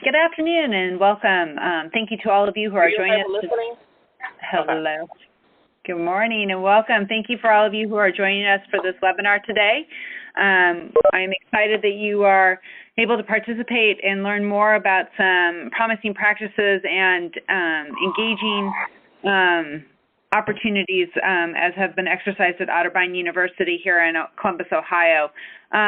Good afternoon and welcome. Thank you to all of you who are joining us. Hello. Good morning and welcome. Thank you for all of you who are joining us for this webinar today. I am excited that you are able to participate and learn more about some promising practices and engaging opportunities as have been exercised at Otterbein University here in Columbus, Ohio.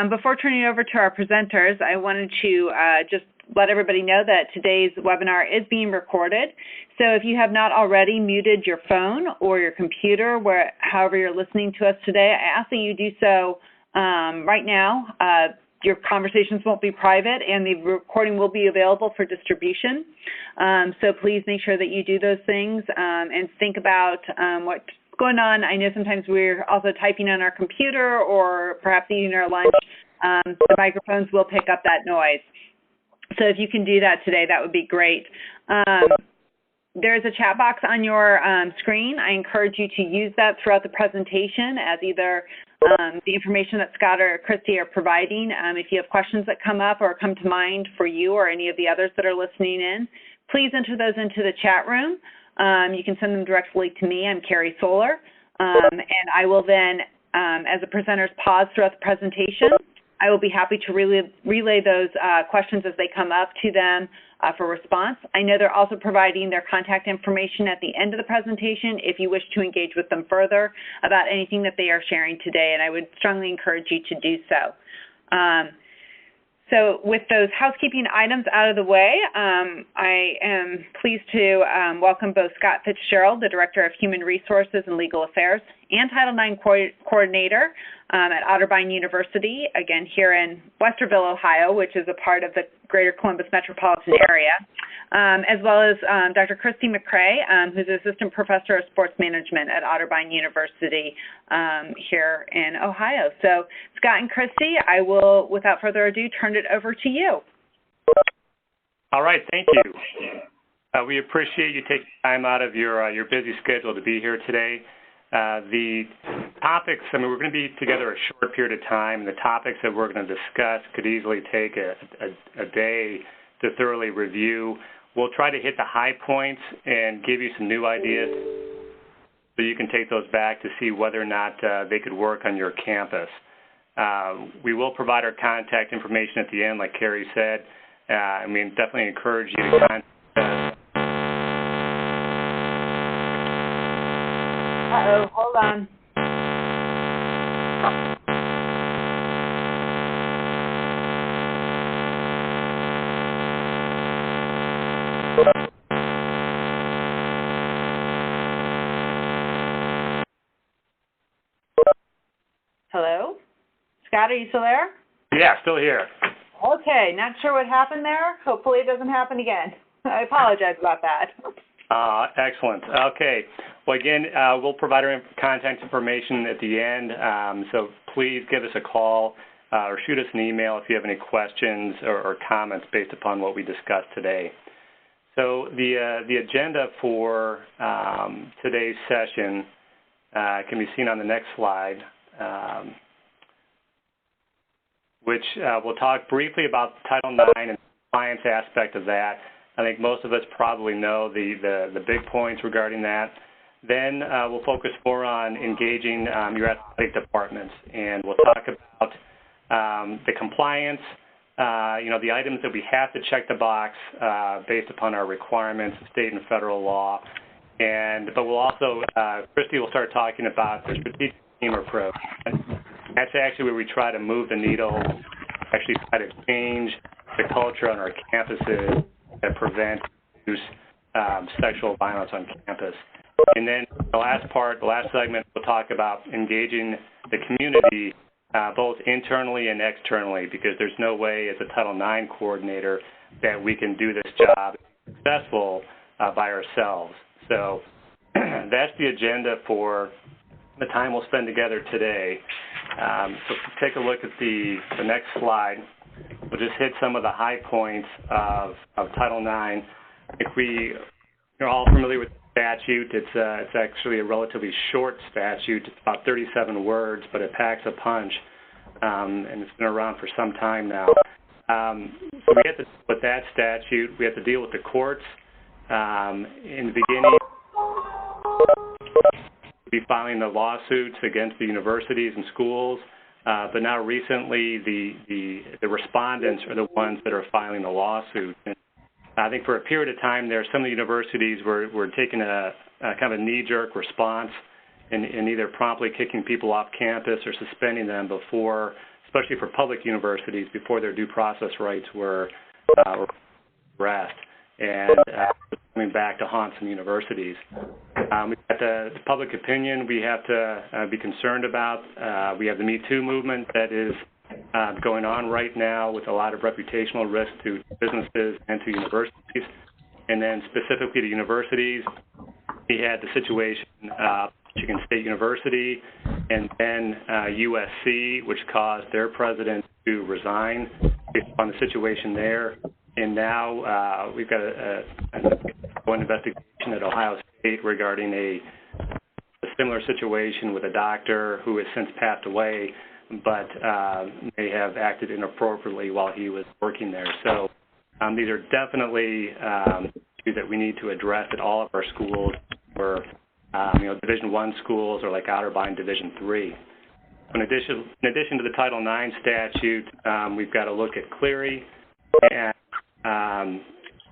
Before turning it over to our presenters, I wanted to just let everybody know that today's webinar is being recorded. So if you have not already muted your phone or your computer, however you're listening to us today, I ask that you do so right now. Your conversations won't be private and the recording will be available for distribution. So please make sure that you do those things and think about what's going on. I know sometimes we're also typing on our computer or perhaps eating our lunch. The microphones will pick up that noise. So if you can do that today, that would be great. There is a chat box on your screen. I encourage you to use that throughout the presentation as either the information that Scott or Christy are providing. If you have questions that come up or come to mind for you or any of the others that are listening in, please enter those into the chat room. You can send them directly to me. I'm Carrie Solar. And I will then, as the presenters pause throughout the presentation, I will be happy to relay those questions as they come up to them for response. I know they're also providing their contact information at the end of the presentation if you wish to engage with them further about anything that they are sharing today, and I would strongly encourage you to do so. So with those housekeeping items out of the way, I am pleased to welcome both Scott Fitzgerald, the Director of Human Resources and Legal Affairs and Title IX Coordinator at Otterbein University, again here in Westerville, Ohio, which is a part of the Greater Columbus metropolitan area, as well as Dr. Christy McCrae, who's Assistant Professor of Sports Management at Otterbein University here in Ohio. So Scott and Christy, I will, without further ado, turn it over to you. All right, thank you. We appreciate you taking time out of your busy schedule to be here today. The topics, we're going to be together a short period of time. The topics that we're going to discuss could easily take a day to thoroughly review. We'll try to hit the high points and give you some new ideas so you can take those back to see whether or not they could work on your campus. We will provide our contact information at the end, like Carrie said. Definitely encourage you to contact us. Uh-oh, hold on. Hello? Scott, are you still there? Yeah, still here. Okay, not sure what happened there. Hopefully it doesn't happen again. I apologize about that. Excellent. Okay. Well, again, we'll provide our contact information at the end, so please give us a call or shoot us an email if you have any questions or comments based upon what we discussed today. So the agenda for today's session can be seen on the next slide, which we'll talk briefly about Title IX and the compliance aspect of that. I think most of us probably know the big points regarding that. Then we'll focus more on engaging your athletic departments, and we'll talk about the compliance, the items that we have to check the box based upon our requirements, state and federal law. But we'll also, Christy will start talking about the strategic team approach. And that's actually where we try to move the needle, actually try to change the culture on our campuses that prevent sexual violence on campus. And then the last segment, we'll talk about engaging the community both internally and externally, because there's no way as a Title IX coordinator that we can do this job successful by ourselves. So that's the agenda for the time we'll spend together today. So take a look at the next slide. We'll just hit some of the high points of Title IX. If you're all familiar with the statute, it's actually a relatively short statute. It's about 37 words, but it packs a punch, and it's been around for some time now. So we have to deal with that statute. We have to deal with the courts. In the beginning, we'll be filing the lawsuits against the universities and schools, but now recently the respondents are the ones that are filing the lawsuit. And I think for a period of time there, some of the universities were taking a kind of a knee-jerk response in either promptly kicking people off campus or suspending them before, especially for public universities, before their due process rights were addressed, and coming back to haunt some universities. We've got the public opinion we have to be concerned about. We have the Me Too movement that is going on right now with a lot of reputational risk to businesses and to universities. And then specifically to universities, we had the situation Michigan State University and then USC, which caused their president to resign based on the situation there. And now we've got an ongoing investigation at Ohio State regarding a similar situation with a doctor who has since passed away, but may have acted inappropriately while he was working there. So these are definitely issues that we need to address at all of our schools, or Division I schools, or like Otterbein Division III. In addition to the Title IX statute, we've got to look at Clery and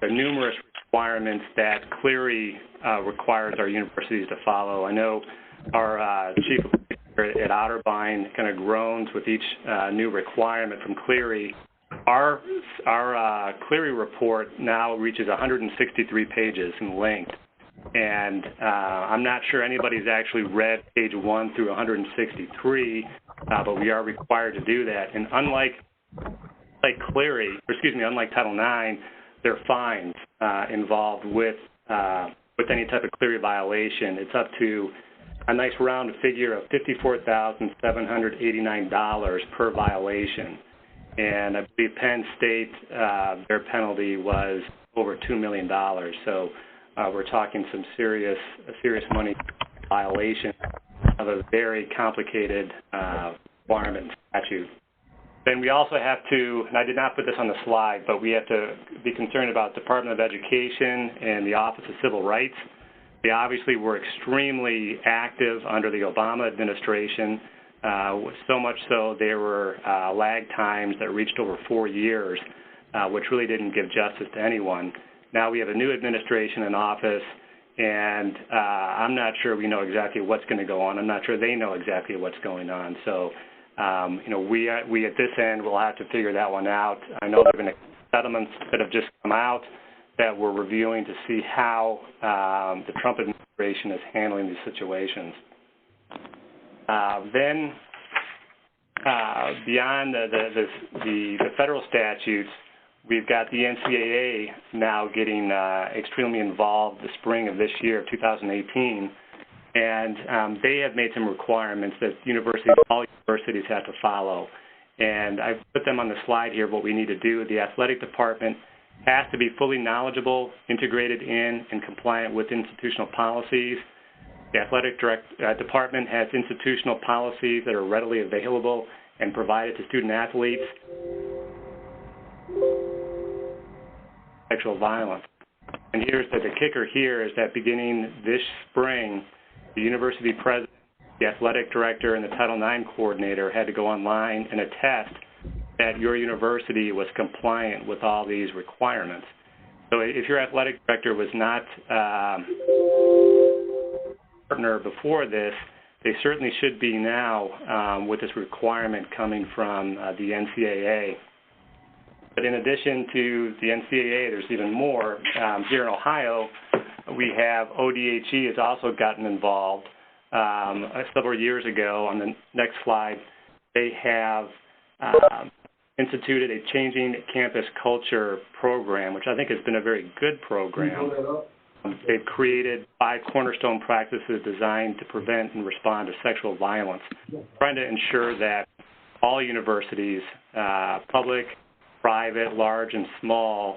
the numerous requirements that Clery requires our universities to follow. I know our chief at Otterbein kind of groans with each new requirement from Clery. Our Clery report now reaches 163 pages in length, and I'm not sure anybody's actually read page 1 through 163, but we are required to do that. And unlike Title IX, there are fines involved with any type of Clery violation. It's up to a nice round figure of $54,789 per violation. And I believe Penn State, their penalty was over $2 million. So we're talking some serious money violation of a very complicated requirement statute. Then we also have to, and I did not put this on the slide, but we have to be concerned about Department of Education and the Office of Civil Rights. They obviously were extremely active under the Obama administration, so much so there were lag times that reached over 4 years, which really didn't give justice to anyone. Now we have a new administration in office, and I'm not sure we know exactly what's going to go on. I'm not sure they know exactly what's going on. So, we at this end will have to figure that one out. I know there have been settlements that have just come out that we're reviewing to see how the Trump administration is handling these situations. Then, beyond the federal statutes, we've got the NCAA now getting extremely involved the spring of this year, 2018, and they have made some requirements that all universities have to follow. And I've put them on the slide here, what we need to do. The athletic department has to be fully knowledgeable, integrated in, and compliant with institutional policies. The athletic department has institutional policies that are readily available and provided to student athletes. Sexual violence. And here's the kicker here is that beginning this spring, the university president, the athletic director, and the Title IX coordinator had to go online and attest that your university was compliant with all these requirements. So if your athletic director was not partner before this, they certainly should be now with this requirement coming from the NCAA. But in addition to the NCAA, there's even more. Here in Ohio, we have ODHE has also gotten involved. Several years ago, on the next slide, they have instituted a Changing Campus Culture program, which I think has been a very good program. They've created 5 cornerstone practices designed to prevent and respond to sexual violence, trying to ensure that all universities, public, private, large, and small,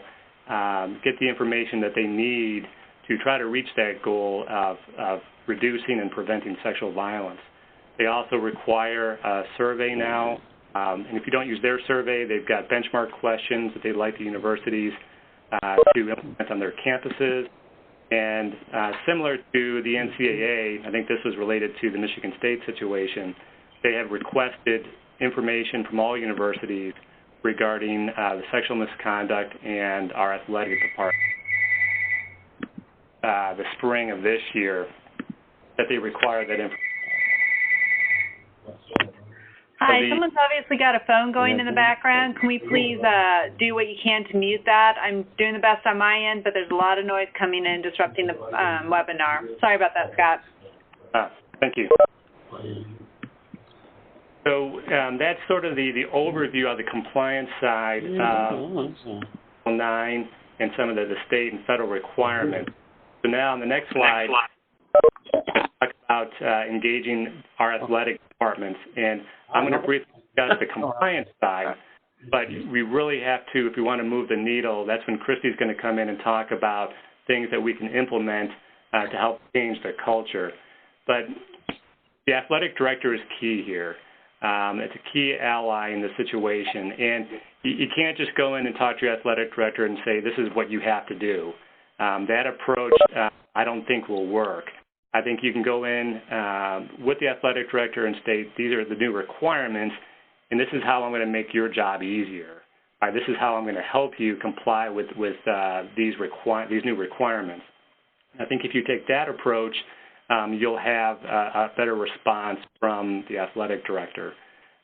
get the information that they need to try to reach that goal of reducing and preventing sexual violence. They also require a survey now And if you don't use their survey, they've got benchmark questions that they'd like the universities to implement on their campuses. And similar to the NCAA, I think this was related to the Michigan State situation, they have requested information from all universities regarding the sexual misconduct and our athletic department. The spring of this year, that they require that information. Hi, someone's obviously got a phone going in the background. Can we please do what you can to mute that? I'm doing the best on my end, but there's a lot of noise coming in, disrupting the webinar. Sorry about that, Scott. Thank you. So that's sort of the overview of the compliance side of 9 and some of the state and federal requirements. So now on the next slide, talk about engaging our athletic departments. And I'm going to briefly discuss the compliance side, but we really have to, if we want to move the needle, that's when Christy's going to come in and talk about things that we can implement to help change the culture. But the athletic director is key here. It's a key ally in the situation. And you can't just go in and talk to your athletic director and say, this is what you have to do. That approach, I don't think will work. I think you can go in with the athletic director and state, these are the new requirements, and this is how I'm going to make your job easier. This is how I'm going to help you comply with these new requirements. I think if you take that approach, you'll have a better response from the athletic director.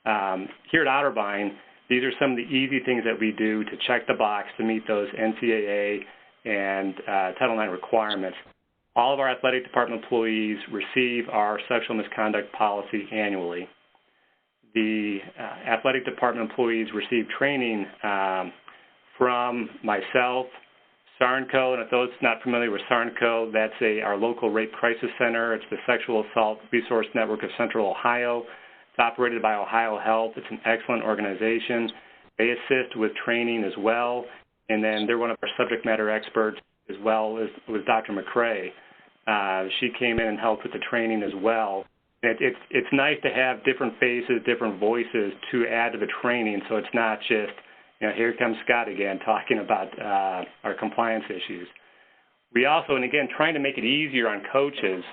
Here at Otterbein, these are some of the easy things that we do to check the box to meet those NCAA and Title IX requirements. All of our athletic department employees receive our sexual misconduct policy annually. The athletic department employees receive training from myself, SARNCO, and if those not familiar with SARNCO, that's our local rape crisis center. It's the Sexual Assault Resource Network of Central Ohio. It's operated by Ohio Health. It's an excellent organization. They assist with training as well, and then they're one of our subject matter experts as well as Dr. McCrae. She came in and helped with the training as well. It's nice to have different faces, different voices to add to the training, so it's not just, here comes Scott again talking about our compliance issues. We also, and again, trying to make it easier on coaches,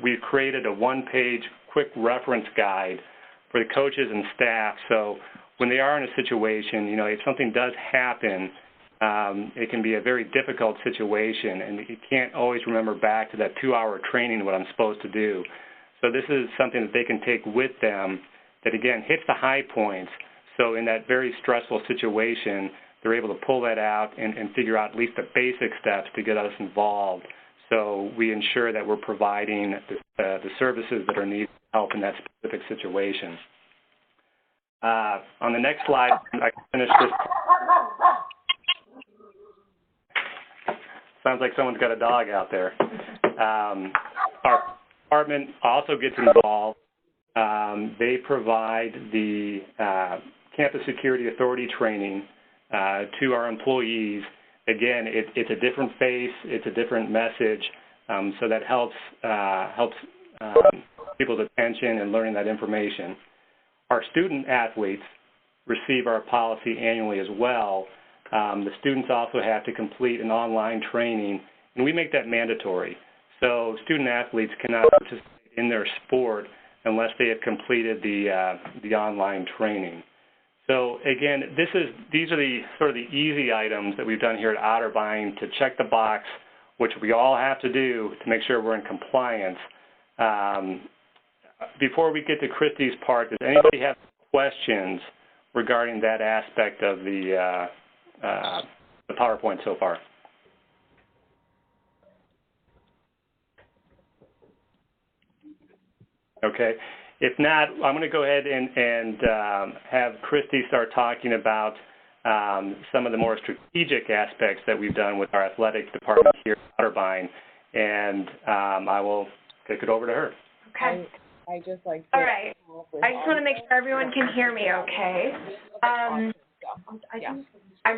we've created a one-page quick reference guide for the coaches and staff. So when they are in a situation, if something does happen, it can be a very difficult situation, and you can't always remember back to that 2-hour training what I'm supposed to do. So this is something that they can take with them that, again, hits the high points. So in that very stressful situation, they're able to pull that out and figure out at least the basic steps to get us involved. So we ensure that we're providing the services that are needed to help in that specific situation. On the next slide, I can finish this. Sounds like someone's got a dog out there. Our department also gets involved. They provide the Campus Security Authority training to our employees. Again, it's a different face, it's a different message, so that helps people's attention and learning that information. Our student athletes receive our policy annually as well. The students also have to complete an online training, and we make that mandatory. So student athletes cannot participate in their sport unless they have completed the online training. So again, these are the sort of the easy items that we've done here at Otterbein to check the box, which we all have to do to make sure we're in compliance. Before we get to Christy's part, does anybody have questions regarding that aspect of the PowerPoint so far? Okay. If not, I'm going to go ahead and have Christy start talking about some of the more strategic aspects that we've done with our athletic department here at Otterbein, and I will kick it over to her. Okay. I just like. All right. I just want to make sure everyone can hear me okay. I'm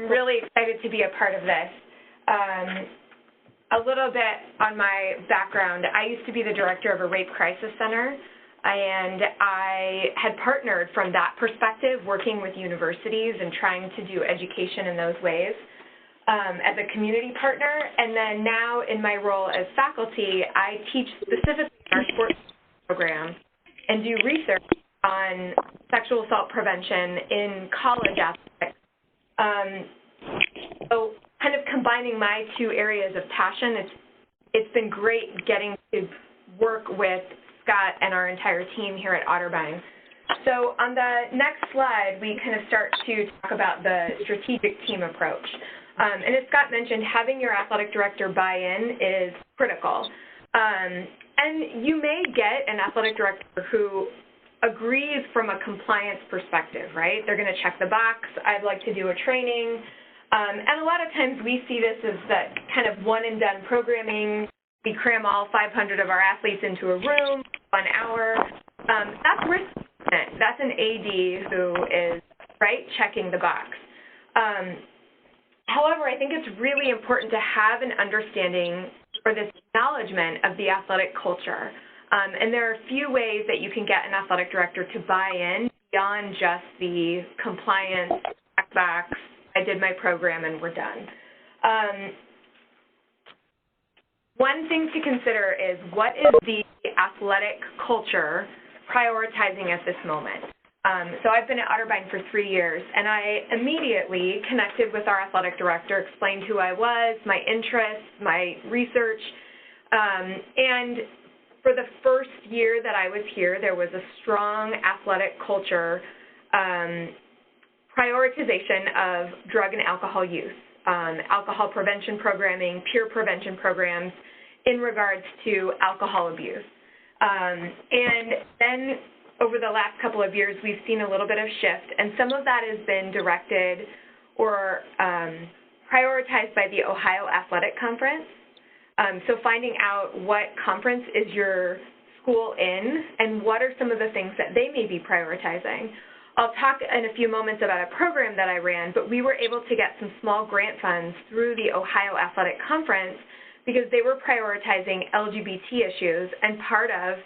really excited to be a part of this. A little bit on my background. I used to be the director of a rape crisis center and I had partnered from that perspective, working with universities and trying to do education in those ways as a community partner. And then now in my role as faculty, I teach specifically in our sports program and do research on sexual assault prevention in college athletics. So kind of combining my two areas of passion, it's been great getting to work with Scott and our entire team here at Otterbein. So on the next slide, we kind of start to talk about the strategic team approach. And as Scott mentioned, having your athletic director buy-in is critical. And you may get an athletic director who agrees from a compliance perspective, right? They're going to check the box. I'd like to do a training. And a lot of times we see this as that kind of one-and-done programming. We cram all 500 of our athletes into a room, 1 hour. That's risky. That's an AD who is, right, checking the box. However, I think it's really important to have an understanding or this acknowledgement of the athletic culture. And there are a few ways that you can get an athletic director to buy in beyond just the compliance, checkbox, I did my program and we're done. One thing to consider is what is the athletic culture prioritizing at this moment? So I've been at Otterbein for 3 years, and I immediately connected with our athletic director, explained who I was, my interests, my research, and for the first year that I was here, there was a strong athletic culture prioritization of drug and alcohol use, alcohol prevention programming, peer prevention programs in regards to alcohol abuse. And then over the last couple of years, we've seen a little bit of shift, and some of that has been directed or prioritized by the Ohio Athletic Conference. So finding out what conference is your school in and what are some of the things that they may be prioritizing. I'll talk in a few moments about a program that I ran, but we were able to get some small grant funds through the Ohio Athletic Conference because they were prioritizing LGBT issues, and part of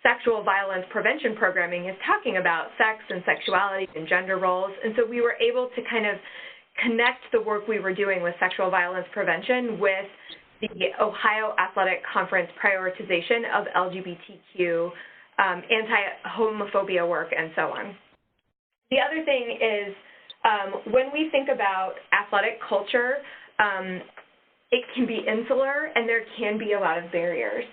sexual violence prevention programming is talking about sex and sexuality and gender roles, and so we were able to kind of connect the work we were doing with sexual violence prevention with the Ohio Athletic Conference prioritization of LGBTQ, anti-homophobia work, and so on. The other thing is when we think about athletic culture, it can be insular and there can be a lot of barriers.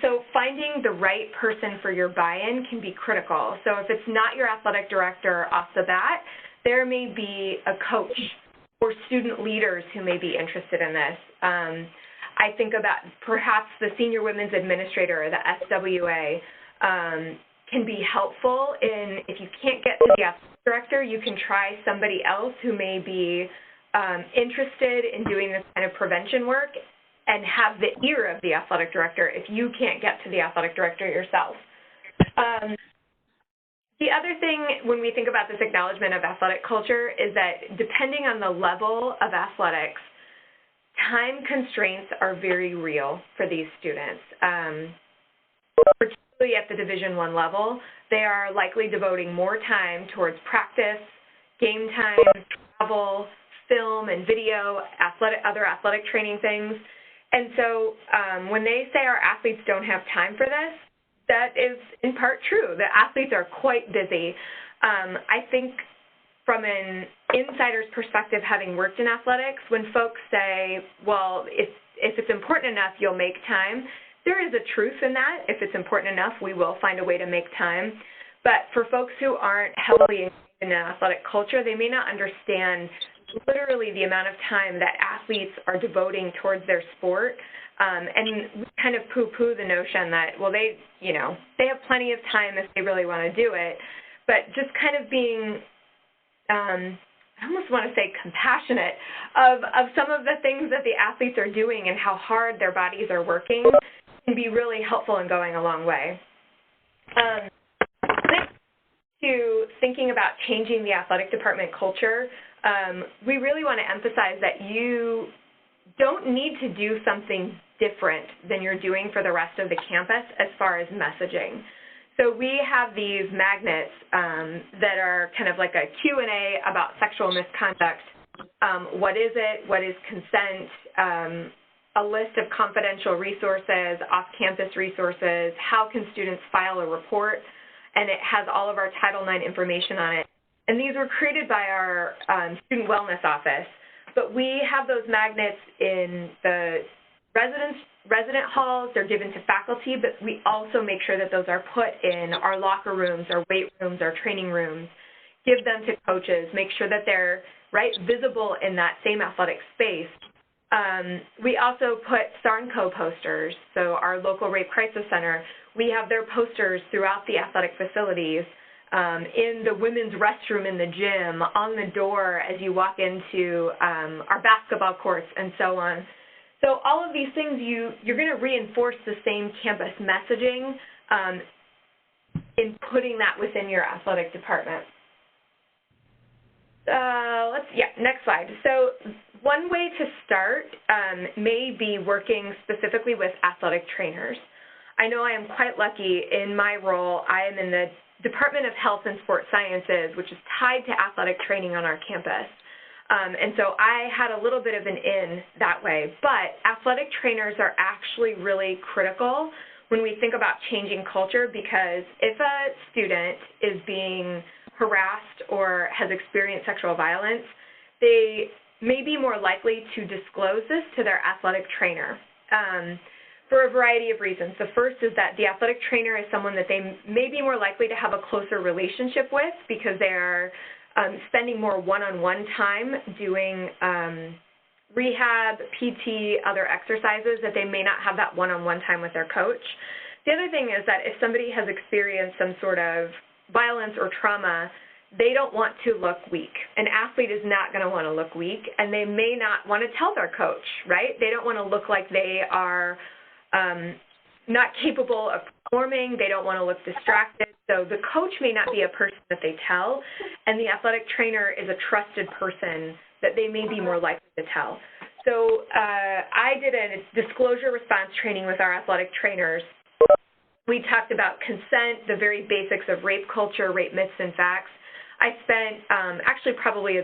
So finding the right person for your buy-in can be critical. So if it's not your athletic director off the bat, there may be a coach or student leaders who may be interested in this. I think about perhaps the senior women's administrator or the SWA can be helpful in, if you can't get to the athletic director, you can try somebody else who may be interested in doing this kind of prevention work and have the ear of the athletic director if you can't get to the athletic director yourself. The other thing when we think about this acknowledgement of athletic culture is that depending on the level of athletics, time constraints are very real for these students. Particularly at the Division I level, they are likely devoting more time towards practice, game time, travel, film and video, other athletic training things. And so when they say our athletes don't have time for this, that is in part true. The athletes are quite busy. I think from an insider's perspective, having worked in athletics, when folks say, well, if it's important enough, you'll make time, there is a truth in that. If it's important enough, we will find a way to make time. But for folks who aren't heavily engaged in an athletic culture, they may not understand literally the amount of time that athletes are devoting towards their sport. And we kind of poo-poo the notion that, well, they have plenty of time if they really want to do it. But just kind of being, I almost want to say compassionate of some of the things that the athletes are doing and how hard their bodies are working can be really helpful in going a long way. To thinking about changing the athletic department culture, we really want to emphasize that you don't need to do something different than you're doing for the rest of the campus as far as messaging. So we have these magnets that are kind of like a Q&A about sexual misconduct. What is it? What is consent? A list of confidential resources, off-campus resources, how can students file a report, and it has all of our Title IX information on it. And these were created by our Student Wellness Office, but we have those magnets in the resident halls. They're given to faculty, but we also make sure that those are put in our locker rooms, our weight rooms, our training rooms, give them to coaches, make sure that they're visible in that same athletic space. We also put SARNCO posters, so our local Rape Crisis Center, we have their posters throughout the athletic facilities, in the women's restroom in the gym, on the door as you walk into our basketball courts, and so on. So all of these things, you're going to reinforce the same campus messaging in putting that within your athletic department. Next slide. So one way to start may be working specifically with athletic trainers. I know I am quite lucky in my role. I am in the Department of Health and Sports Sciences, which is tied to athletic training on our campus. And so I had a little bit of an in that way. But athletic trainers are actually really critical when we think about changing culture, because if a student is being harassed or has experienced sexual violence, they may be more likely to disclose this to their athletic trainer for a variety of reasons. The first is that the athletic trainer is someone that they may be more likely to have a closer relationship with because they are spending more one-on-one time doing rehab, PT, other exercises that they may not have that one-on-one time with their coach. The other thing is that if somebody has experienced some sort of violence or trauma, they don't want to look weak. An athlete is not going to want to look weak, and they may not want to tell their coach, right? They don't want to look like they are not capable of performing. They don't want to look distracted. So the coach may not be a person that they tell, and the athletic trainer is a trusted person that they may be more likely to tell. So I did a disclosure response training with our athletic trainers. We talked about consent, the very basics of rape culture, rape myths and facts. I spent actually probably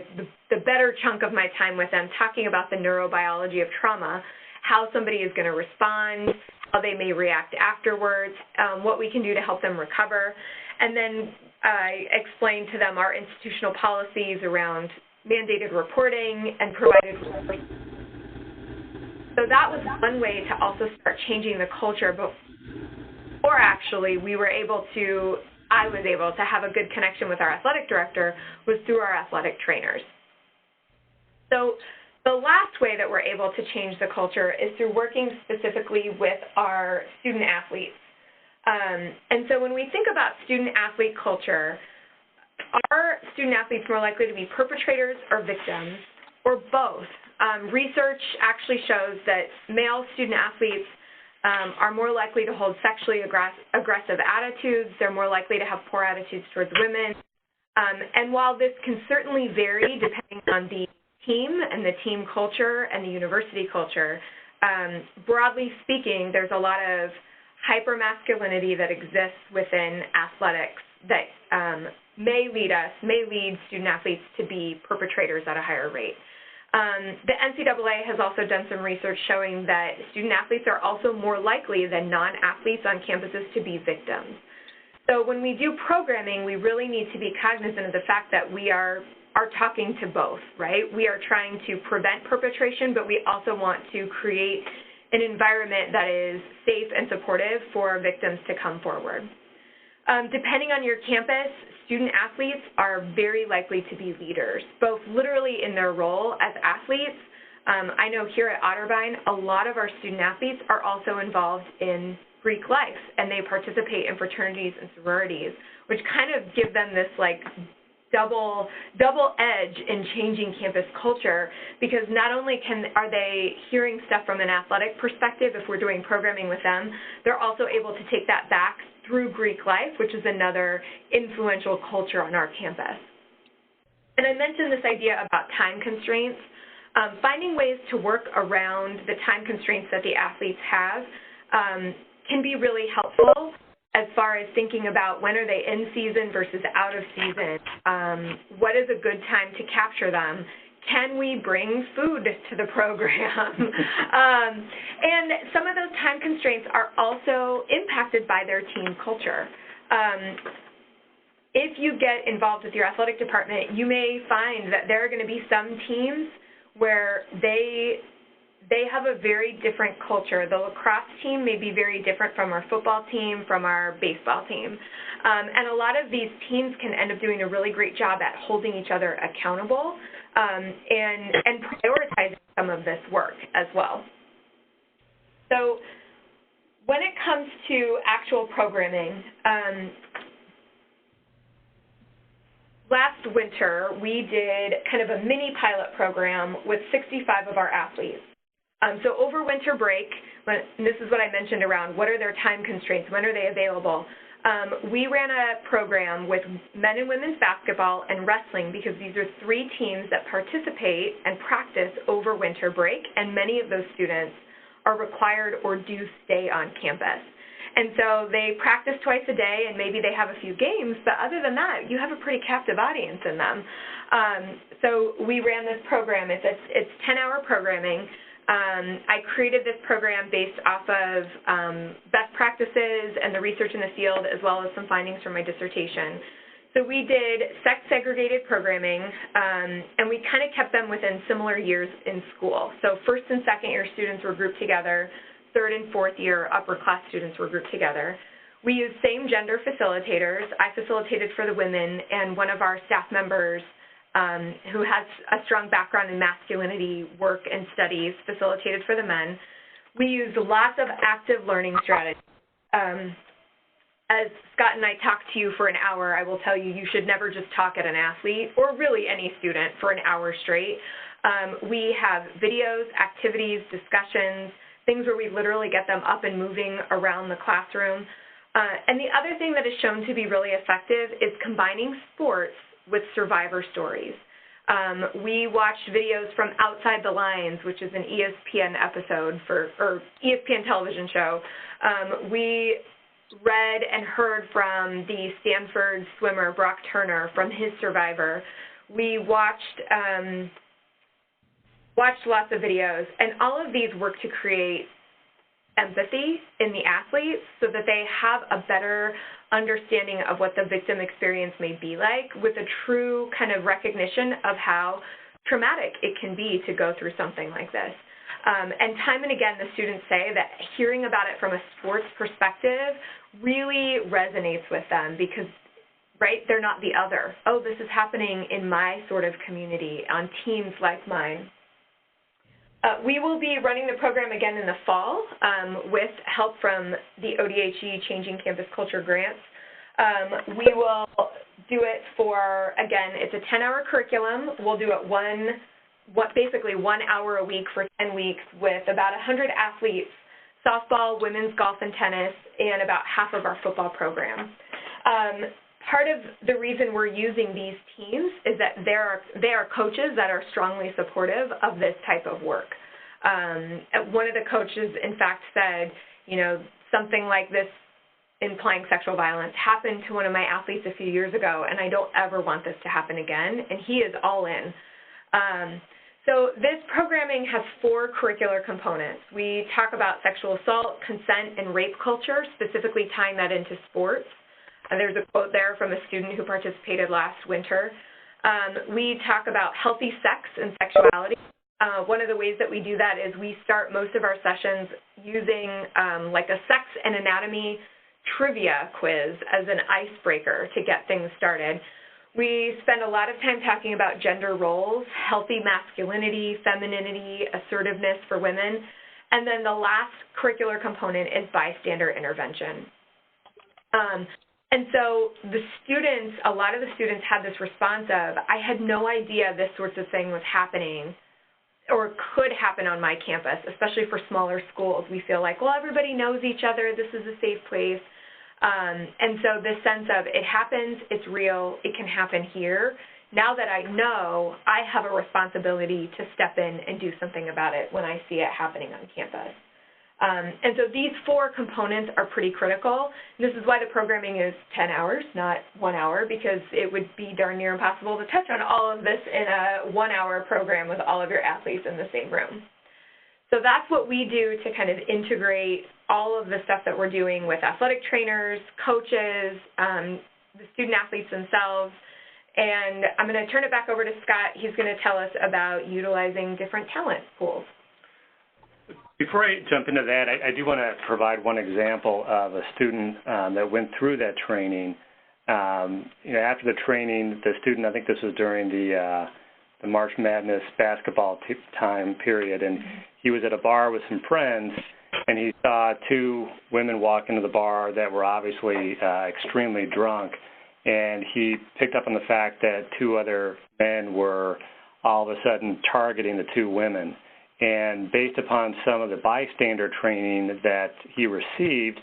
the better chunk of my time with them talking about the neurobiology of trauma, how somebody is going to respond, how they may react afterwards, what we can do to help them recover. And then I explained to them our institutional policies around mandated reporting and provided. So that was one way to also start changing the culture. Or actually, I was able to have a good connection with our athletic director was through our athletic trainers. So the last way that we're able to change the culture is through working specifically with our student athletes. And so when we think about student-athlete culture, are student athletes more likely to be perpetrators or victims, or both? Research actually shows that male student athletes are more likely to hold sexually aggressive attitudes. They're more likely to have poor attitudes towards women. And while this can certainly vary depending on the team and the team culture and the university culture, broadly speaking, there's a lot of hypermasculinity that exists within athletics that may lead student athletes to be perpetrators at a higher rate. The NCAA has also done some research showing that student athletes are also more likely than non-athletes on campuses to be victims. So when we do programming, we really need to be cognizant of the fact that we are talking to both, right? We are trying to prevent perpetration, but we also want to create an environment that is safe and supportive for victims to come forward. Depending on your campus, student athletes are very likely to be leaders, both literally in their role as athletes. I know here at Otterbein, a lot of our student athletes are also involved in Greek life, and they participate in fraternities and sororities, which kind of give them this like double edge in changing campus culture, because not only are they hearing stuff from an athletic perspective if we're doing programming with them, they're also able to take that back through Greek life, which is another influential culture on our campus. And I mentioned this idea about time constraints. Finding ways to work around the time constraints that the athletes have can be really helpful as far as thinking about when are they in season versus out of season, what is a good time to capture them, can we bring food to the program? And some of those time constraints are also impacted by their team culture. If you get involved with your athletic department, you may find that there are going to be some teams where they have a very different culture. The lacrosse team may be very different from our football team, from our baseball team. And a lot of these teams can end up doing a really great job at holding each other accountable and prioritizing some of this work as well. So when it comes to actual programming, last winter, we did kind of a mini pilot program with 65 of our athletes. So over winter break, and this is what I mentioned around what are their time constraints, when are they available, we ran a program with men and women's basketball and wrestling because these are 3 teams that participate and practice over winter break, and many of those students are required or do stay on campus. And so they practice twice a day, and maybe they have a few games, but other than that, you have a pretty captive audience in them. So we ran this program. It's 10-hour programming. I created this program based off of best practices and the research in the field, as well as some findings from my dissertation. So we did sex-segregated programming, and we kind of kept them within similar years in school. So first and second year students were grouped together. Third and fourth year upper class students were grouped together. We used same gender facilitators. I facilitated for the women, and one of our staff members who has a strong background in masculinity work and studies facilitated for the men. We used lots of active learning strategies. As Scott and I talked to you for an hour, I will tell you, you should never just talk at an athlete or really any student for an hour straight. We have videos, activities, discussions, things where we literally get them up and moving around the classroom. And the other thing that is shown to be really effective is combining sports with survivor stories. We watched videos from Outside the Lines, which is an ESPN episode or ESPN television show. We read and heard from the Stanford swimmer, Brock Turner, from his survivor. We watched lots of videos, and all of these work to create empathy in the athletes so that they have a better understanding of what the victim experience may be like, with a true kind of recognition of how traumatic it can be to go through something like this. And time and again, the students say that hearing about it from a sports perspective really resonates with them because, right, they're not the other. Oh, this is happening in my sort of community on teams like mine. We will be running the program again in the fall with help from the ODHE Changing Campus Culture grants. We will do it for, again, it's a 10-hour curriculum. We'll do it basically 1 hour a week for 10 weeks with about 100 athletes, softball, women's golf, and tennis, and about half of our football program. Part of the reason we're using these teams is that they are coaches that are strongly supportive of this type of work. One of the coaches, in fact, said, you know, something like this implying sexual violence happened to one of my athletes a few years ago, and I don't ever want this to happen again, and he is all in. So this programming has 4 curricular components. We talk about sexual assault, consent, and rape culture, specifically tying that into sports. There's a quote there from a student who participated last winter. We talk about healthy sex and sexuality. One of the ways that we do that is we start most of our sessions using like a sex and anatomy trivia quiz as an icebreaker to get things started. We spend a lot of time talking about gender roles, healthy masculinity, femininity, assertiveness for women. And then the last curricular component is bystander intervention. And so the students, a lot of the students had this response of, I had no idea this sort of thing was happening or could happen on my campus, especially for smaller schools. We feel like, well, everybody knows each other, this is a safe place. And so this sense of it happens, it's real, it can happen here. Now that I know, I have a responsibility to step in and do something about it when I see it happening on campus. And so these 4 components are pretty critical. This is why the programming is 10 hours, not 1 hour, because it would be darn near impossible to touch on all of this in a 1-hour program with all of your athletes in the same room. So that's what we do to kind of integrate all of the stuff that we're doing with athletic trainers, coaches, the student athletes themselves. And I'm going to turn it back over to Scott. He's going to tell us about utilizing different talent pools. Before I jump into that, I do want to provide one example of a student that went through that training. After the training, the student, I think this was during the March Madness basketball time period, and he was at a bar with some friends, and he saw 2 women walk into the bar that were obviously extremely drunk, and he picked up on the fact that 2 other men were all of a sudden targeting the 2 women. And based upon some of the bystander training that he received,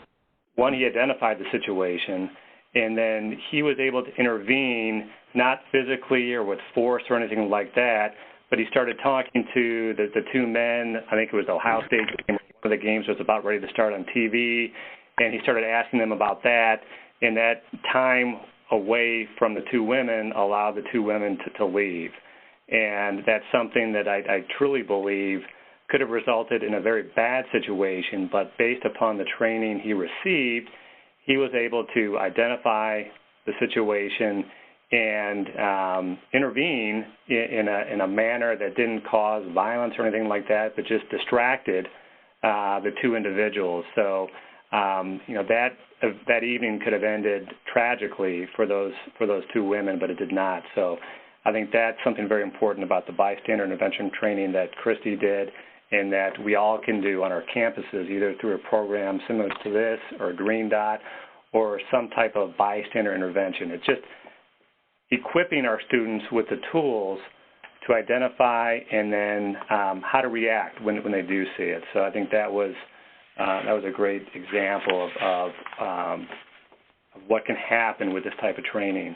one, he identified the situation, and then he was able to intervene, not physically or with force or anything like that, but he started talking to the 2 men. I think it was the Ohio State game. One of the games was about ready to start on TV, and he started asking them about that, and that time away from the 2 women allowed the 2 women to leave. And that's something that I truly believe could have resulted in a very bad situation, but based upon the training he received, he was able to identify the situation and intervene in a manner that didn't cause violence or anything like that, but just distracted the 2 individuals. So, that evening could have ended tragically for those 2 women, but it did not. So I think that's something very important about the bystander intervention training that Christy did and that we all can do on our campuses, either through a program similar to this or Green Dot or some type of bystander intervention. It's just equipping our students with the tools to identify and then how to react when they do see it. So I think that was a great example of what can happen with this type of training.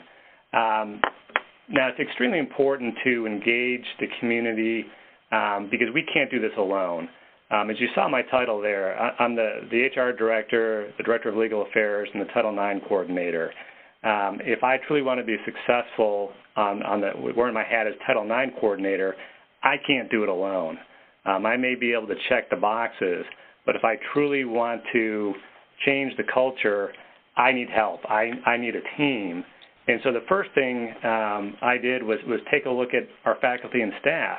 Now, it's extremely important to engage the community because we can't do this alone. As you saw my title there, I'm the HR director, the director of legal affairs, and the Title IX coordinator. If I truly want to be successful wearing my hat as Title IX coordinator, I can't do it alone. I may be able to check the boxes, but if I truly want to change the culture, I need help. I need a team. And so the first thing I did was take a look at our faculty and staff.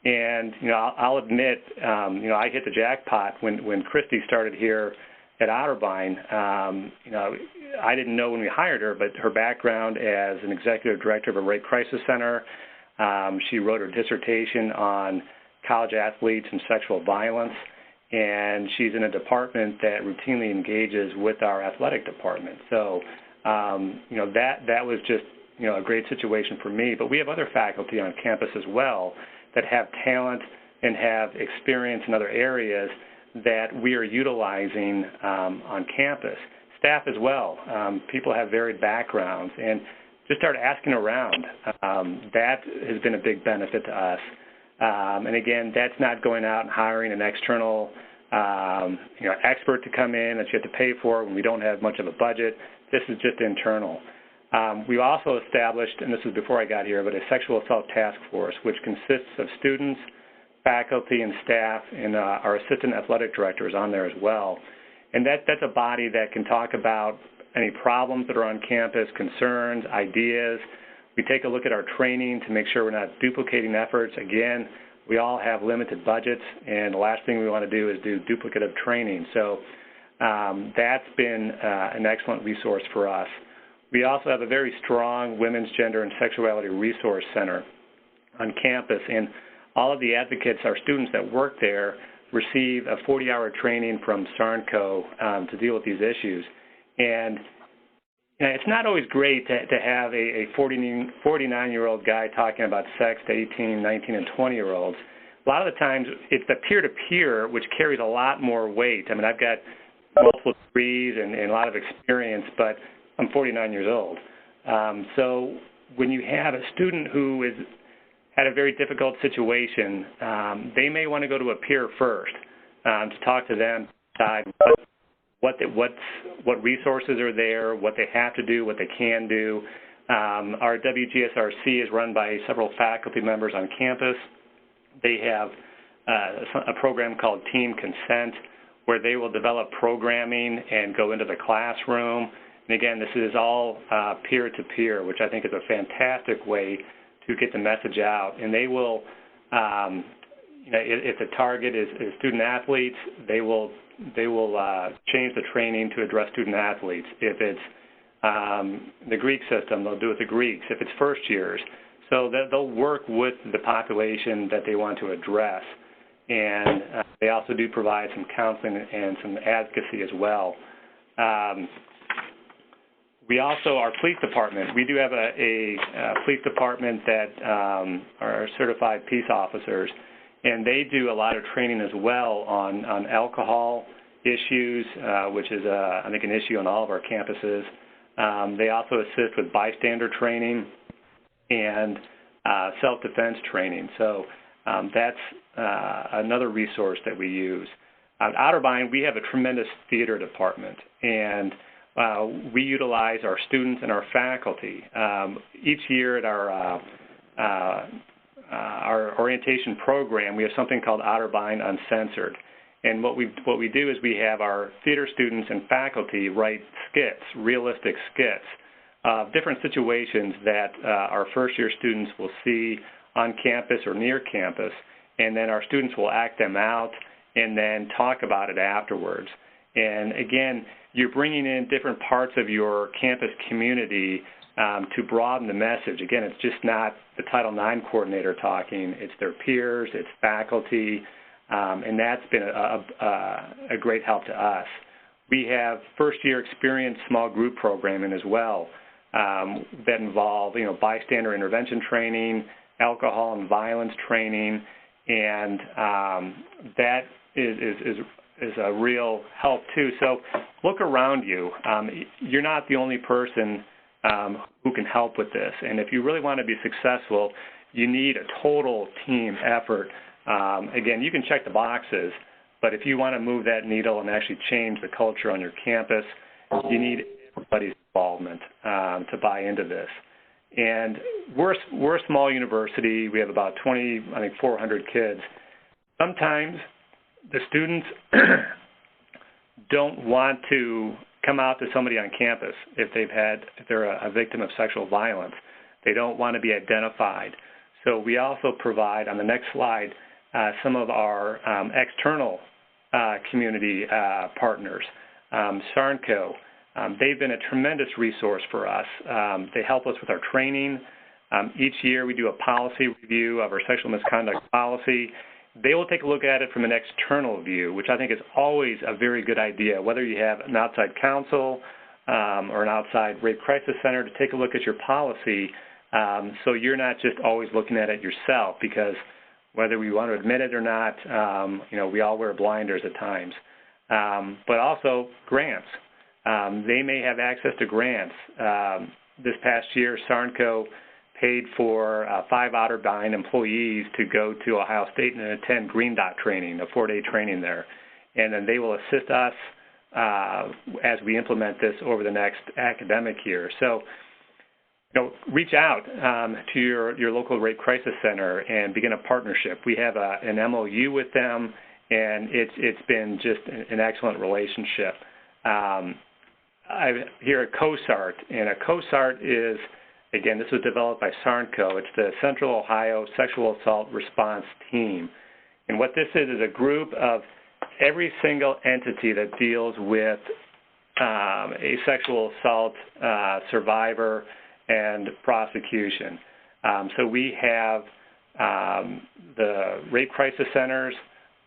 And, I'll admit, I hit the jackpot when Christy started here at Otterbein. I didn't know when we hired her, but her background as an executive director of a rape crisis center, she wrote her dissertation on college athletes and sexual violence, and she's in a department that routinely engages with our athletic department. So, that was just, a great situation for me. But we have other faculty on campus as well that have talent and have experience in other areas that we are utilizing on campus. Staff as well. People have varied backgrounds, and just start asking around. That has been a big benefit to us. And again, that's not going out and hiring an external expert to come in that you have to pay for when we don't have much of a budget. This is just internal. We also established, and this was before I got here, but a sexual assault task force, which consists of students, faculty, and staff, and our assistant athletic director is on there as well. And that's a body that can talk about any problems that are on campus, concerns, ideas. We take a look at our training to make sure we're not duplicating efforts. Again, we all have limited budgets, and the last thing we want to do is do duplicative training. So that's been an excellent resource for us. We also have a very strong Women's Gender and Sexuality Resource Center on campus, and all of the advocates, our students that work there, receive a 40-hour training from SARNCO to deal with these issues. And it's not always great to have a 49-year-old guy talking about sex to 18, 19, and 20-year-olds. A lot of the times it's the peer-to-peer, which carries a lot more weight. I mean, I've got multiple degrees and a lot of experience, but I'm 49 years old. So when you have a student who is had a very difficult situation, they may want to go to a peer first to talk to them, decide what resources are there, what they have to do, what they can do. Our WGSRC is run by several faculty members on campus. They have a program called Team Consent, where they will develop programming and go into the classroom. And again, this is all peer-to-peer, which I think is a fantastic way to get the message out. And they will, if the target is student athletes, they will change the training to address student athletes. If it's the Greek system, they'll do it the Greeks. If it's first years, so they'll work with the population that they want to address. And they also do provide some counseling and some advocacy as well. We also, our police department, we do have a police department that are certified peace officers, and they do a lot of training as well on alcohol issues, which is, I think, an issue on all of our campuses. They also assist with bystander training and self-defense training. So that's another resource that we use. At Otterbein, we have a tremendous theater department, and we utilize our students and our faculty. Each year at our orientation program, we have something called Otterbein Uncensored. And what we do is we have our theater students and faculty write skits, realistic skits, of different situations that our first-year students will see on campus or near campus, and then our students will act them out and then talk about it afterwards. And again, you're bringing in different parts of your campus community to broaden the message. Again, it's just not the Title IX coordinator talking, it's their peers, it's faculty, and that's been a great help to us. We have first-year experience small group programming as well that involve, bystander intervention training, alcohol and violence training, and that is a real help too. So look around you. You're not the only person who can help with this, and if you really want to be successful, you need a total team effort. Again, you can check the boxes, but if you want to move that needle and actually change the culture on your campus, you need everybody's involvement to buy into this. And we're a small university. We have about 400 kids. Sometimes the students don't want to come out to somebody on campus if they're a victim of sexual violence. They don't want to be identified. So we also provide, on the next slide, some of our external community partners. Sarnco, they've been a tremendous resource for us. They help us with our training. Each year we do a policy review of our sexual misconduct policy. They will take a look at it from an external view, which I think is always a very good idea, whether you have an outside counsel or an outside rape crisis center to take a look at your policy, so you're not just always looking at it yourself, because whether we want to admit it or not, we all wear blinders at times. But also grants. They may have access to grants. This past year, Sarnco paid for 5 Otterbein employees to go to Ohio State and attend Green Dot training, a 4-day training there. And then they will assist us as we implement this over the next academic year. So, reach out to your local rape crisis center and begin a partnership. We have an MOU with them, and it's been just an excellent relationship. I'm here at COSART, and a COSART is, again, this was developed by Sarnco. It's the Central Ohio Sexual Assault Response Team. And what this is a group of every single entity that deals with a sexual assault survivor and prosecution. So we have the rape crisis centers,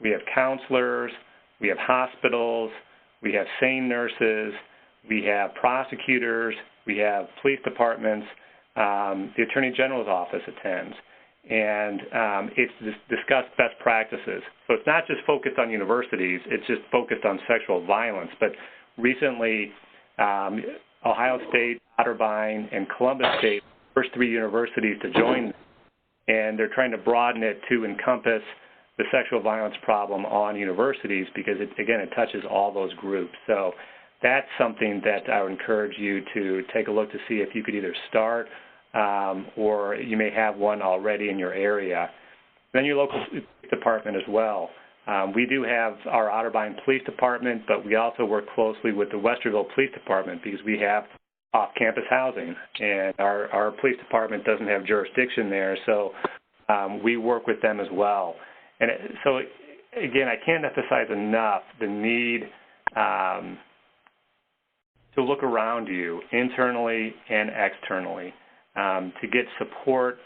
we have counselors, we have hospitals, we have SANE nurses, we have prosecutors, we have police departments, the Attorney General's office attends, and it's discussed best practices. So it's not just focused on universities, it's just focused on sexual violence. But recently, Ohio State, Otterbein, and Columbus State, first 3 universities to join, and they're trying to broaden it to encompass the sexual violence problem on universities because, again, it touches all those groups. So that's something that I would encourage you to take a look to see if you could either start or you may have one already in your area. Then your local department as well. We do have our Otterbein Police Department, but we also work closely with the Westerville Police Department because we have off-campus housing, and our police department doesn't have jurisdiction there, so we work with them as well. And so, again, I can't emphasize enough the need to look around you internally and externally to get support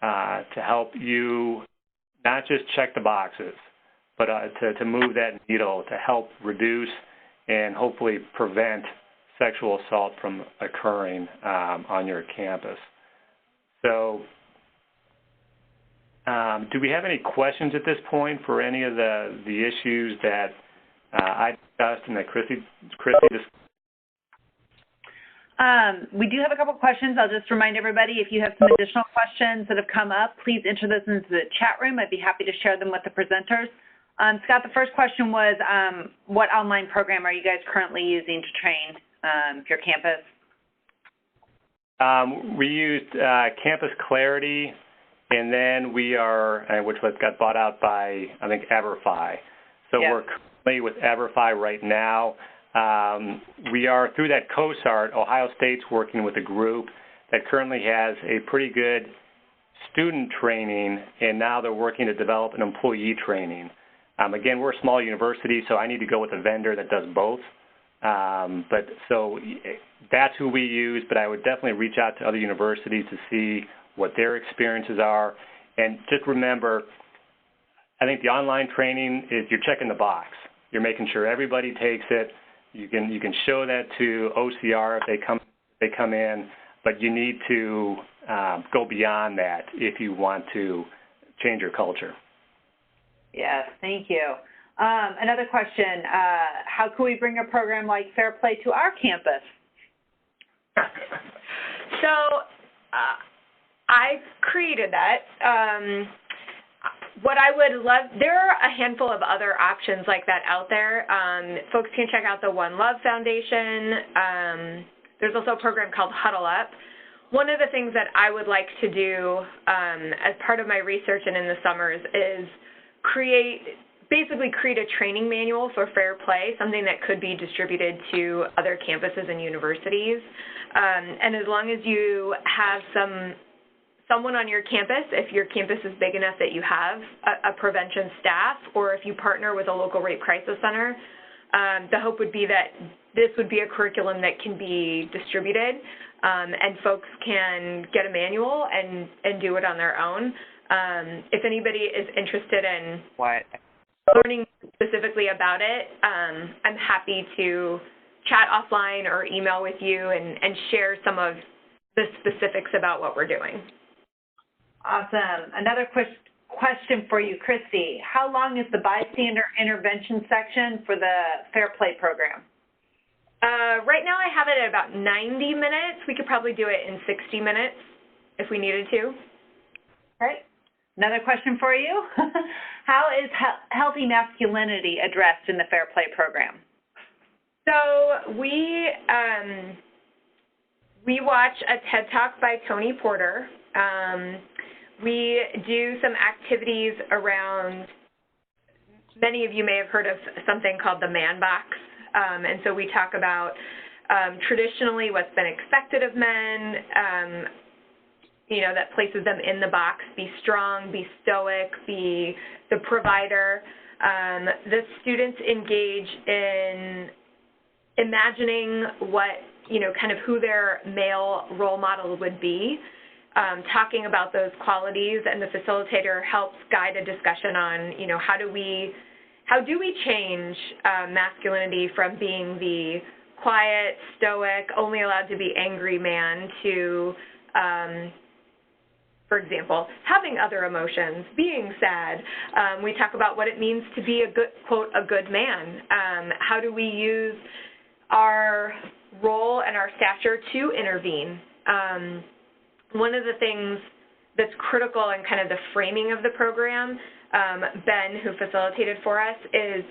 to help you not just check the boxes, but to move that needle to help reduce and hopefully prevent sexual assault from occurring on your campus. So do we have any questions at this point for any of the issues that I discussed and that Chrissy discussed? We do have a couple questions. I'll just remind everybody, if you have some additional questions that have come up, please enter those into the chat room. I'd be happy to share them with the presenters. Scott, the first question was, what online program are you guys currently using to train your campus? We used Campus Clarity, and then we are, which got bought out by, I think, EverFi. So we're currently with EverFi right now. We are, through that COSART, Ohio State's working with a group that currently has a pretty good student training, and now they're working to develop an employee training. Again, we're a small university, so I need to go with a vendor that does both. But so that's who we use, but I would definitely reach out to other universities to see what their experiences are. And just remember, I think the online training is you're checking the box. You're making sure everybody takes it. You can show that to OCR if they come in, but you need to go beyond that if you want to change your culture. Yes, thank you. Another question, how can we bring a program like Fair Play to our campus? So I created that. What I would love, there are a handful of other options like that out there. Folks can check out the One Love Foundation. There's also a program called Huddle Up. One of the things that I would like to do as part of my research and in the summers is basically create a training manual for Fair Play, something that could be distributed to other campuses and universities. And as long as you have someone on your campus, if your campus is big enough that you have a prevention staff, or if you partner with a local rape crisis center, the hope would be that this would be a curriculum that can be distributed, and folks can get a manual and do it on their own. If anybody is interested in learning specifically about it, I'm happy to chat offline or email with you and share some of the specifics about what we're doing. Awesome. Another question for you, Christy. How long is the bystander intervention section for the Fair Play program? Right now I have it at about 90 minutes. We could probably do it in 60 minutes if we needed to. All right. Another question for you. How is healthy masculinity addressed in the Fair Play program? So we watch a TED Talk by Tony Porter. We do some activities around, many of you may have heard of something called the Man Box. And so we talk about traditionally what's been expected of men, that places them in the box: be strong, be stoic, be the provider. The students engage in imagining what, kind of who their male role model would be, talking about those qualities, and the facilitator helps guide a discussion on, how do we change masculinity from being the quiet, stoic, only allowed to be angry man to, for example, having other emotions, being sad. We talk about what it means to be a good, quote, a good man. How do we use our role and our stature to intervene? One of the things that's critical in kind of the framing of the program, Ben, who facilitated for us, is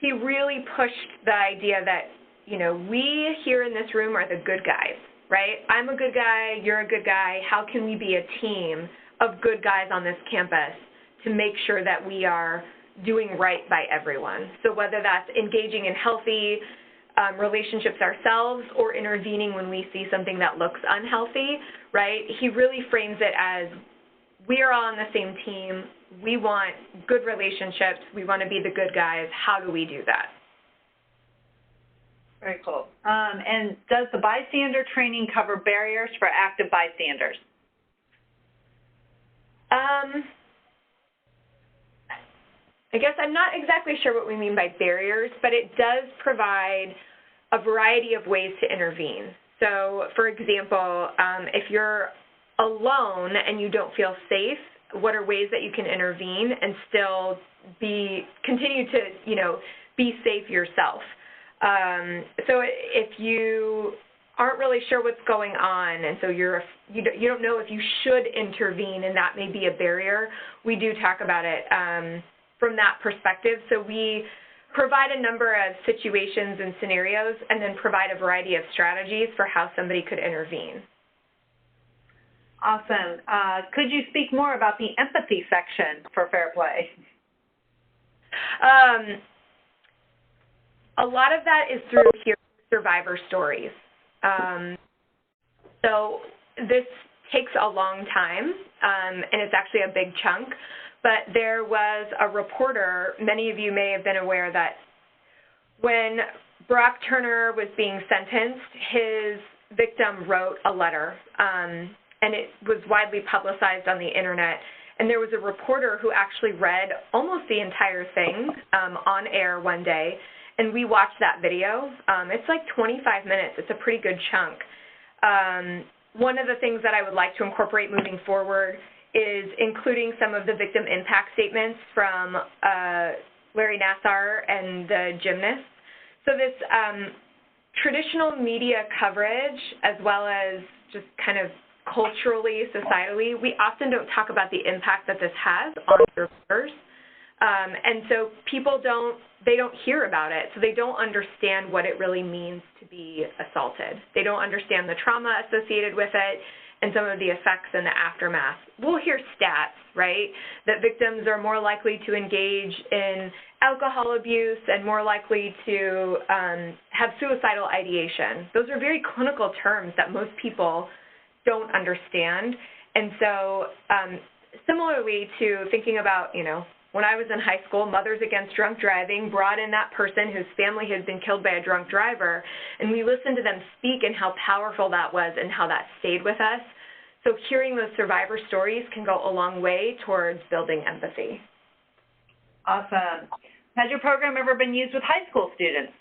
he really pushed the idea that, you know, we here in this room are the good guys, right? I'm a good guy, you're a good guy. How can we be a team of good guys on this campus to make sure that we are doing right by everyone? So whether that's engaging in healthy relationships ourselves or intervening when we see something that looks unhealthy, right? He really frames it as we are all on the same team. We want good relationships. We want to be the good guys. How do we do that? Very cool. And does the bystander training cover barriers for active bystanders? I guess I'm not exactly sure what we mean by barriers, but it does provide a variety of ways to intervene. So, for example, if you're alone and you don't feel safe, what are ways that you can intervene and still continue to, you know, be safe yourself? So if you aren't really sure what's going on, and so you don't know if you should intervene, and that may be a barrier, we do talk about it from that perspective. So we provide a number of situations and scenarios, and then provide a variety of strategies for how somebody could intervene. Awesome. Could you speak more about the empathy section for Fair Play? A lot of that is through hearing survivor stories. So this takes a long time, and it's actually a big chunk. But there was a reporter, many of you may have been aware that when Brock Turner was being sentenced, his victim wrote a letter, and it was widely publicized on the internet. And there was a reporter who actually read almost the entire thing on air one day, and we watched that video. It's like 25 minutes. It's a pretty good chunk. One of the things that I would like to incorporate moving forward is including some of the victim impact statements from Larry Nassar and the gymnasts. So this traditional media coverage, as well as just kind of culturally, societally, we often don't talk about the impact that this has on survivors. And so people don't hear about it, so they don't understand what it really means to be assaulted. They don't understand the trauma associated with it and some of the effects and the aftermath. We'll hear stats, right, that victims are more likely to engage in alcohol abuse and more likely to have suicidal ideation. Those are very clinical terms that most people don't understand. And so similarly to thinking about, you know, when I was in high school, Mothers Against Drunk Driving brought in that person whose family had been killed by a drunk driver, and we listened to them speak and how powerful that was and how that stayed with us. So hearing those survivor stories can go a long way towards building empathy. Awesome. Has your program ever been used with high school students?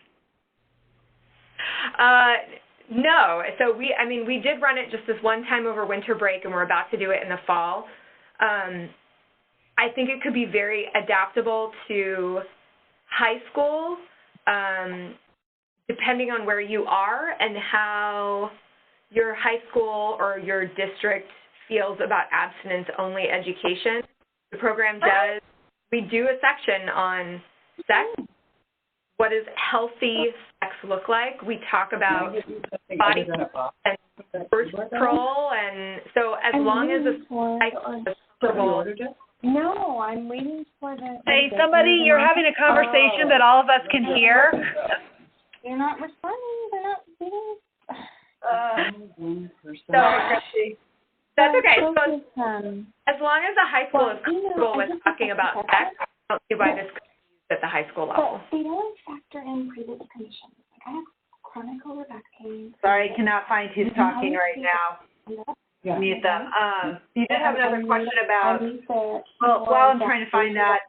No. So we did run it just this one time over winter break, and we're about to do it in the fall. I think it could be very adaptable to high school, depending on where you are and how your high school or your district feels about abstinence-only education. The program does, we do a section on sex. What does healthy sex look like? We talk about body and birth control, and so as long as it's comfortable. No, I'm waiting for the... Hey, somebody, you're having a conversation that all of us can hear. They're not responding. They're not reading. That's okay. So as long as the high school is comfortable with talking about sex, I don't see why this could be used at the high school level. But they don't factor in previous conditions. Like I have chronic lower back pain. Sorry, I cannot find who's talking right now. Yeah. Mute them. You did have another question about, well, while I'm trying to find that,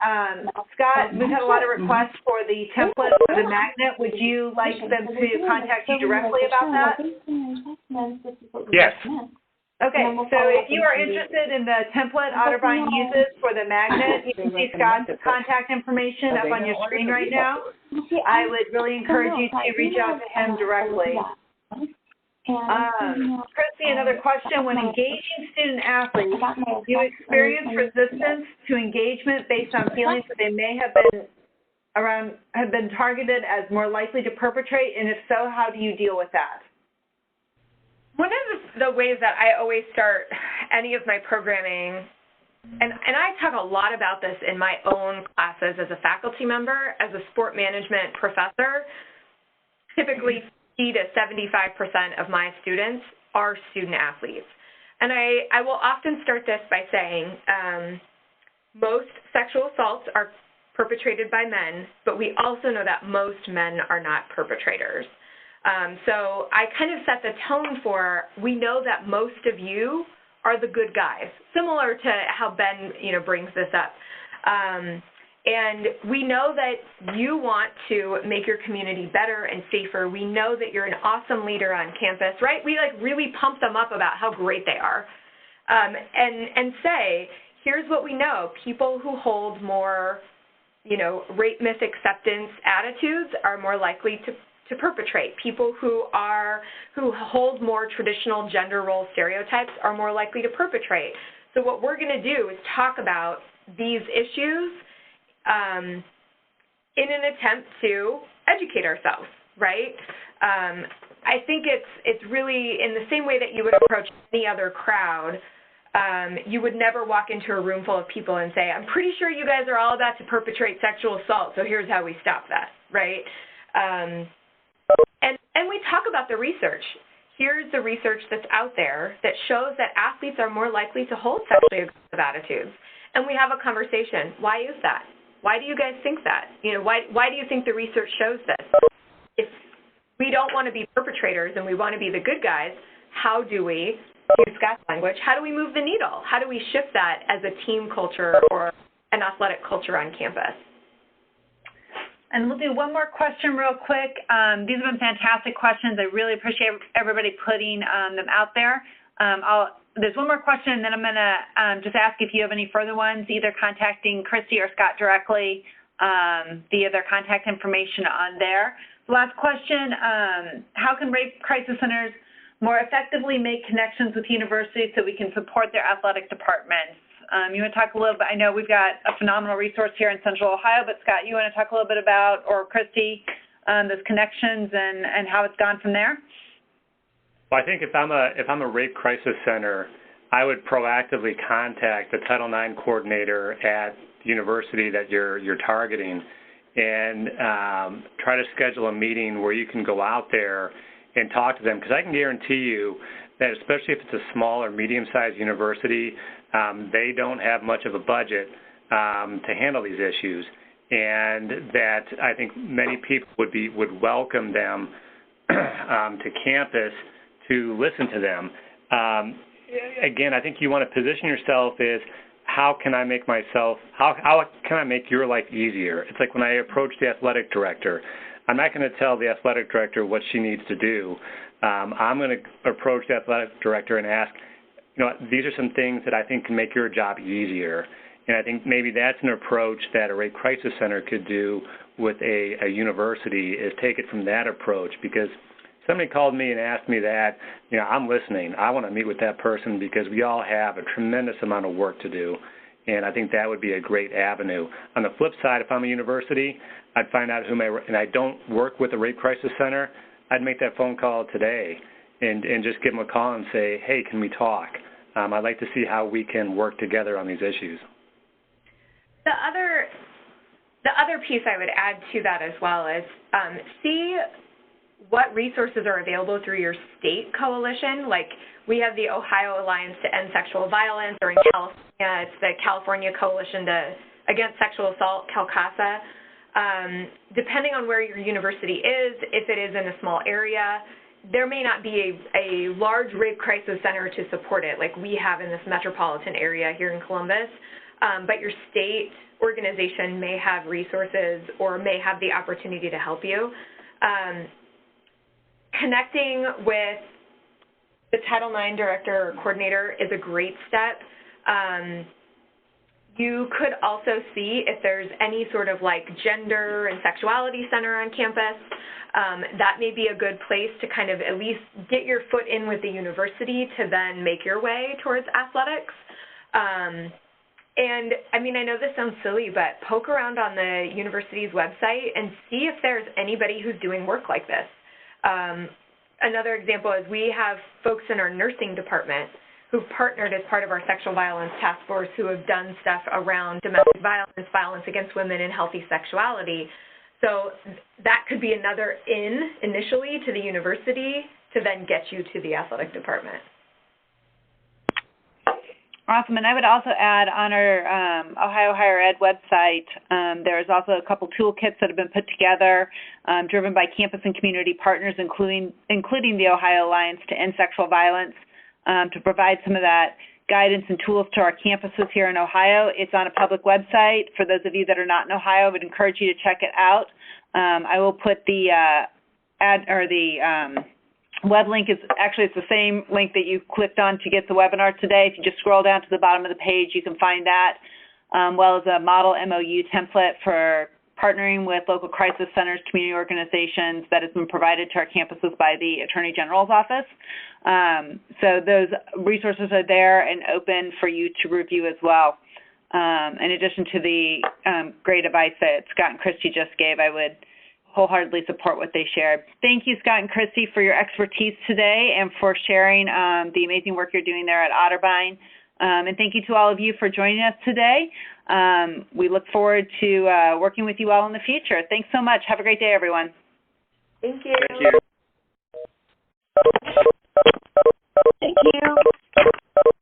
Scott, we've had a lot of requests for the template for the magnet. Would you like them to contact you directly about that? Yes. Okay, so if you are interested in the template Otterbein uses for the magnet, you can see Scott's contact information up on your screen right now. I would really encourage you to reach out to him directly. And Christy, another question. When engaging student athletes, do you experience resistance to engagement based on feelings that they may have been targeted as more likely to perpetrate? And if so, how do you deal with that? One of the ways that I always start any of my programming, and I talk a lot about this in my own classes as a faculty member, as a sport management professor, typically 50 to 75% of my students are student athletes. And I will often start this by saying most sexual assaults are perpetrated by men, but we also know that most men are not perpetrators. So I kind of set the tone for, we know that most of you are the good guys, similar to how Ben, brings this up. And we know that you want to make your community better and safer. We know that you're an awesome leader on campus, right? We really pump them up about how great they are, and say, here's what we know. People who hold more, rape myth acceptance attitudes are more likely to perpetrate. People who hold more traditional gender role stereotypes are more likely to perpetrate. So what we're going to do is talk about these issues in an attempt to educate ourselves, right? I think it's really in the same way that you would approach any other crowd. You would never walk into a room full of people and say, I'm pretty sure you guys are all about to perpetrate sexual assault, so here's how we stop that, right? And we talk about the research. Here's the research that's out there that shows that athletes are more likely to hold sexually aggressive attitudes. And we have a conversation. Why is that? Why do you guys think that? Why do you think the research shows this? If we don't want to be perpetrators and we want to be the good guys, how do we, use Scott's language, how do we move the needle? How do we shift that as a team culture or an athletic culture on campus? And we'll do one more question real quick. These have been fantastic questions. I really appreciate everybody putting them out there. There's one more question, and then I'm going to just ask if you have any further ones, either contacting Christy or Scott directly via their contact information on there. The last question, how can rape crisis centers more effectively make connections with universities so we can support their athletic departments? You want to talk a little bit, I know we've got a phenomenal resource here in Central Ohio, but Scott, you want to talk a little bit about, or Christy, those connections and how it's gone from there? Well, I think if I'm a rape crisis center, I would proactively contact the Title IX coordinator at the university that you're targeting, and try to schedule a meeting where you can go out there and talk to them. Because I can guarantee you that, especially if it's a small or medium-sized university, they don't have much of a budget to handle these issues, and that I think many people would welcome them to campus to listen to them. Again, I think you want to position yourself as, how can I make your life easier? It's like when I approach the athletic director, I'm not going to tell the athletic director what she needs to do. I'm going to approach the athletic director and ask, these are some things that I think can make your job easier. And I think maybe that's an approach that a rape crisis center could do with a university, is take it from that approach. Because somebody called me and asked me that, I'm listening. I want to meet with that person because we all have a tremendous amount of work to do. And I think that would be a great avenue. On the flip side, if I'm a university, I'd find out and I don't work with a rape crisis center, I'd make that phone call today and just give them a call and say, hey, can we talk? I'd like to see how we can work together on these issues. The other piece I would add to that as well is see what resources are available through your state coalition. Like, we have the Ohio Alliance to End Sexual Violence, or in California, it's the California Coalition Against Sexual Assault, CALCASA. Depending on where your university is, if it is in a small area, there may not be a large rape crisis center to support it like we have in this metropolitan area here in Columbus, but your state organization may have resources or may have the opportunity to help you. Connecting with the Title IX director or coordinator is a great step. You could also see if there's any sort of like gender and sexuality center on campus. That may be a good place to kind of at least get your foot in with the university to then make your way towards athletics. And I mean, I know this sounds silly, but poke around on the university's website and see if there's anybody who's doing work like this. Another example is we have folks in our nursing department who've partnered as part of our sexual violence task force who have done stuff around domestic violence, violence against women, and healthy sexuality. So that could be another initially to the university to then get you to the athletic department. Awesome. And I would also add on our Ohio Higher Ed website, there's also a couple toolkits that have been put together, driven by campus and community partners, including the Ohio Alliance to End Sexual Violence, to provide some of that guidance and tools to our campuses here in Ohio. It's on a public website. For those of you that are not in Ohio, I would encourage you to check it out. I will put the web link is actually, it's the same link that you clicked on to get the webinar today. If you just scroll down to the bottom of the page, you can find that, well as a model MOU template for partnering with local crisis centers, community organizations that has been provided to our campuses by the Attorney General's office. So those resources are there and open for you to review as well. In addition to the great advice that Scott and Christy just gave, I would wholeheartedly support what they shared. Thank you, Scott and Christy, for your expertise today and for sharing the amazing work you're doing there at Otterbein. And thank you to all of you for joining us today. We look forward to working with you all in the future. Thanks so much. Have a great day, everyone. Thank you. Thank you. Thank you.